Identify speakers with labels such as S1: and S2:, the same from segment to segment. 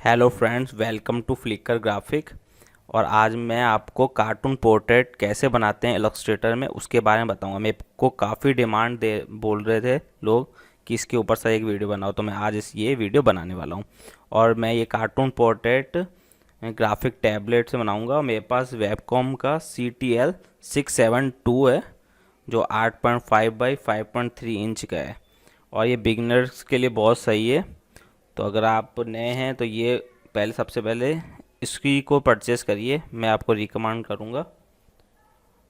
S1: Hello friends, welcome to Flicker Graphic. और आज मैं आपको कार्टून पोर्ट्रेट कैसे बनाते हैं इलस्ट्रेटर में उसके बारे में बताऊंगा। मेरे को काफ़ी डिमांड दे बोल रहे थे लोग कि इसके ऊपर से एक वीडियो बनाओ, तो मैं आज ये वीडियो बनाने वाला हूं। और मैं ये कार्टून पोर्ट्रेट ग्राफिक टैबलेट से बनाऊंगा। मेरे पास वेबकॉम का CTL-672 है जो 8.5 बाई 5.3 इंच का है, और ये बिगनर्स के लिए बहुत सही है। तो अगर आप नए हैं तो ये सबसे पहले इसकी को परचेज़ करिए, मैं आपको रिकमेंड करूँगा।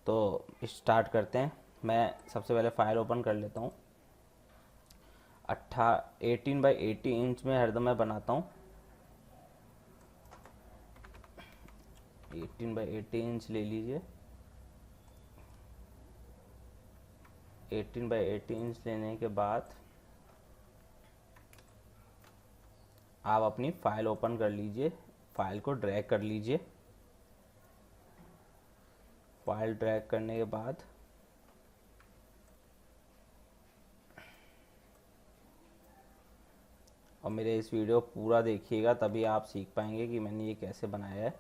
S1: तो स्टार्ट करते हैं। मैं सबसे पहले फाइल ओपन कर लेता हूँ। 18 बाई 80 इंच में हरदम मैं बनाता हूँ। 18 बाई 80 इंच ले लीजिए। 18 बाई 80 इंच लेने के बाद आप अपनी फाइल ओपन कर लीजिए, फाइल को ड्रैग कर लीजिए। फाइल ड्रैग करने के बाद और मेरे इस वीडियो पूरा देखिएगा, तभी आप सीख पाएंगे कि मैंने ये कैसे बनाया है।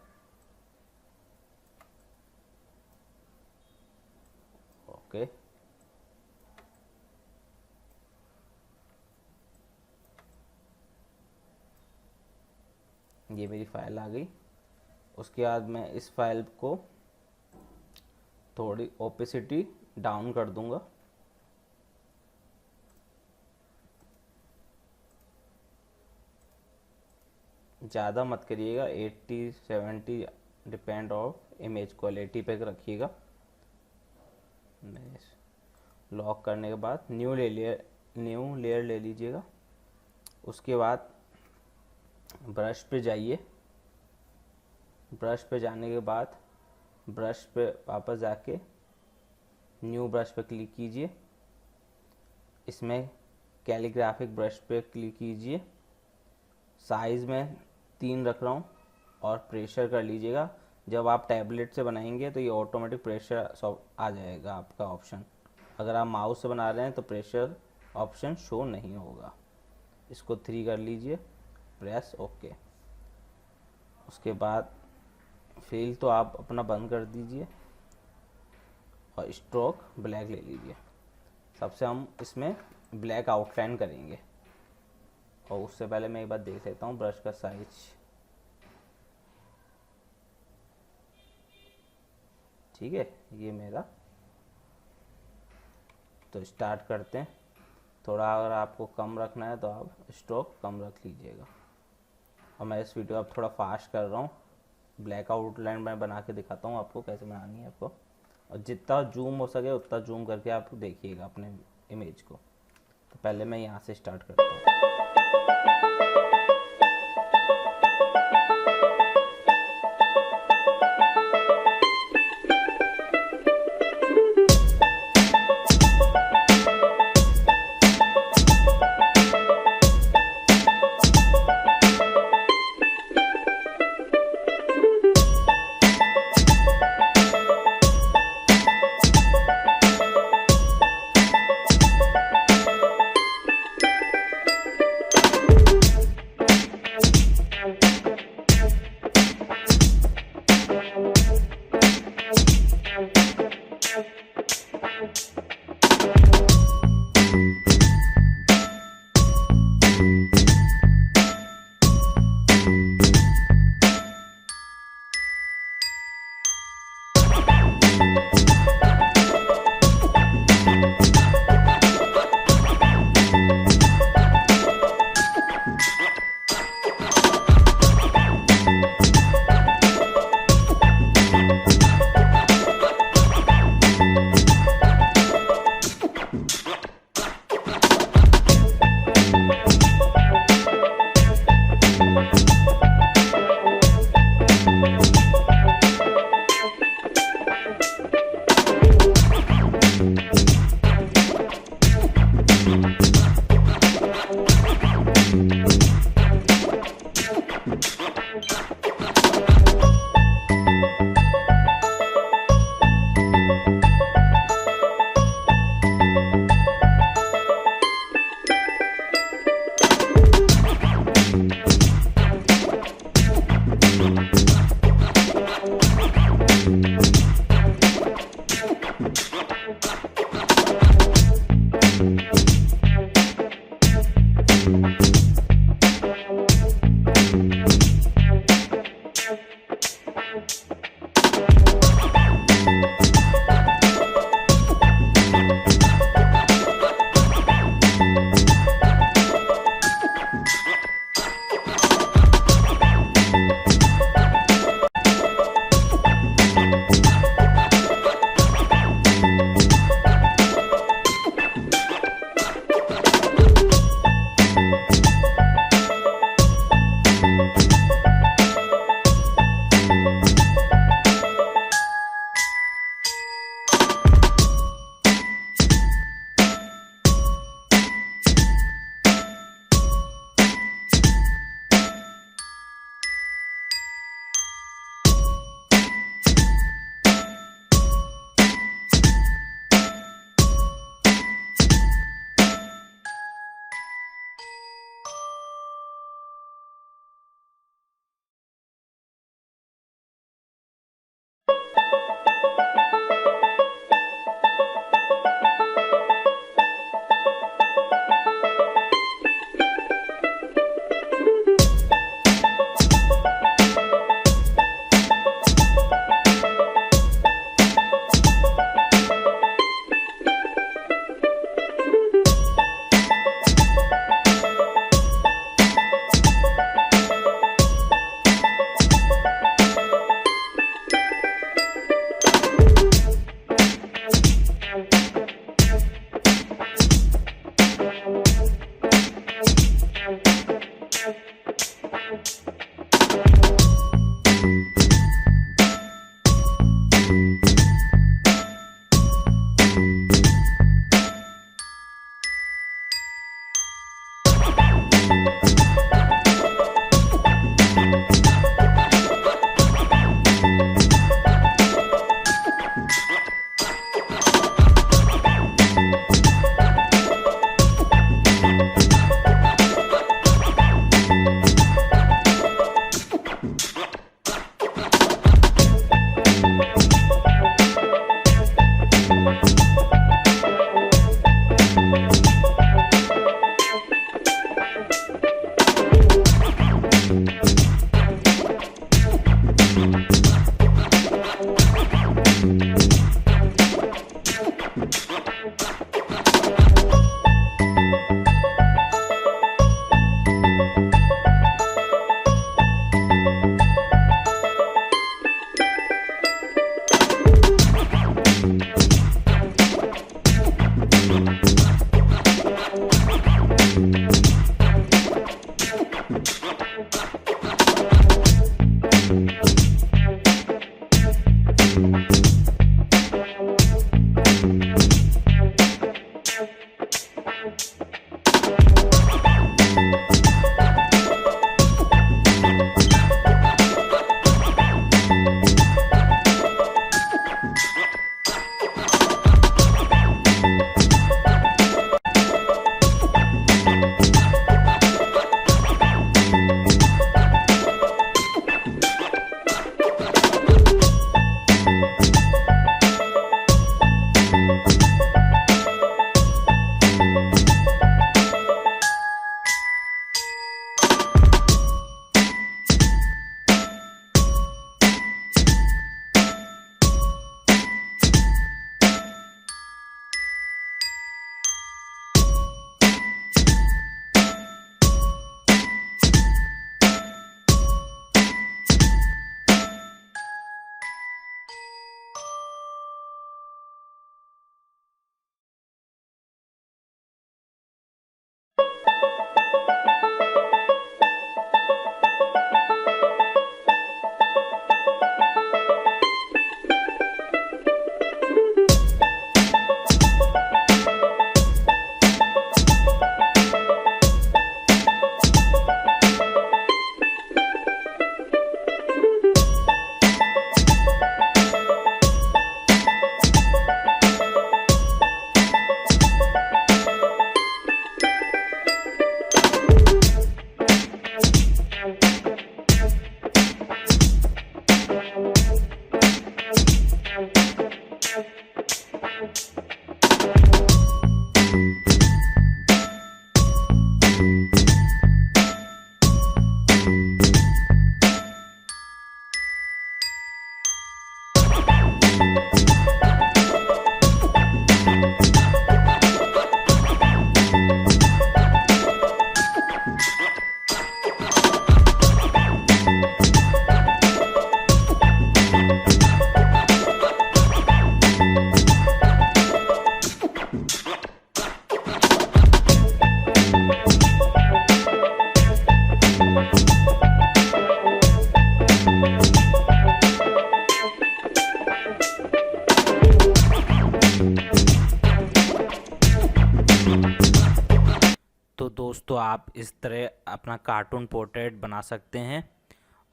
S1: ओके, ये मेरी फाइल आ गई। उसके बाद मैं इस फाइल को थोड़ी ओपेसिटी डाउन कर दूंगा। ज़्यादा मत करिएगा, 80-70 डिपेंड ऑफ इमेज क्वालिटी पे रखिएगा। लॉक करने के बाद न्यू लेयर ले लीजिएगा। उसके बाद ब्रश पे जाइए। ब्रश पे जाने के बाद ब्रश पे वापस जाके न्यू ब्रश पे क्लिक कीजिए। इसमें कैलीग्राफिक ब्रश पे क्लिक कीजिए। साइज़ में 3 रख रहा हूँ और प्रेशर कर लीजिएगा। जब आप टैबलेट से बनाएंगे तो ये ऑटोमेटिक प्रेशर आ जाएगा आपका ऑप्शन। अगर आप माउस से बना रहे हैं तो प्रेशर ऑप्शन शो नहीं होगा। इसको 3 कर लीजिए, प्रेस ओके। उसके बाद फिल तो आप अपना बंद कर दीजिए और स्ट्रोक ब्लैक ले लीजिए। सबसे हम इसमें ब्लैक आउटलाइन करेंगे, और उससे पहले मैं एक बार देख लेता हूँ ब्रश का साइज। ठीक है, ये मेरा। तो स्टार्ट करते हैं। थोड़ा अगर आपको कम रखना है तो आप स्ट्रोक कम रख लीजिएगा। और मैं इस वीडियो अब थोड़ा फास्ट कर रहा हूँ। ब्लैक आउटलाइन मैं बना के दिखाता हूँ आपको कैसे बनानी है आपको, और जितना जूम हो सके उतना जूम करके आप देखिएगा अपने इमेज को। तो पहले मैं यहाँ से स्टार्ट करता हूँ। दोस्तों आप इस तरह अपना कार्टून पोर्ट्रेट बना सकते हैं,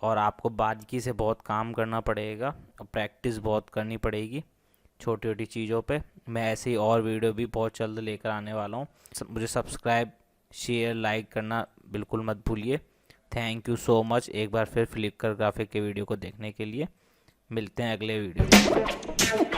S1: और आपको बारीकी से बहुत काम करना पड़ेगा और प्रैक्टिस बहुत करनी पड़ेगी छोटी छोटी चीज़ों पे। मैं ऐसी और वीडियो भी बहुत जल्द लेकर आने वाला हूँ। मुझे सब्सक्राइब, शेयर, लाइक करना बिल्कुल मत भूलिए। थैंक यू सो मच एक बार फिर फ्लिकर ग्राफिक के वीडियो को देखने के लिए। मिलते हैं अगले वीडियो में।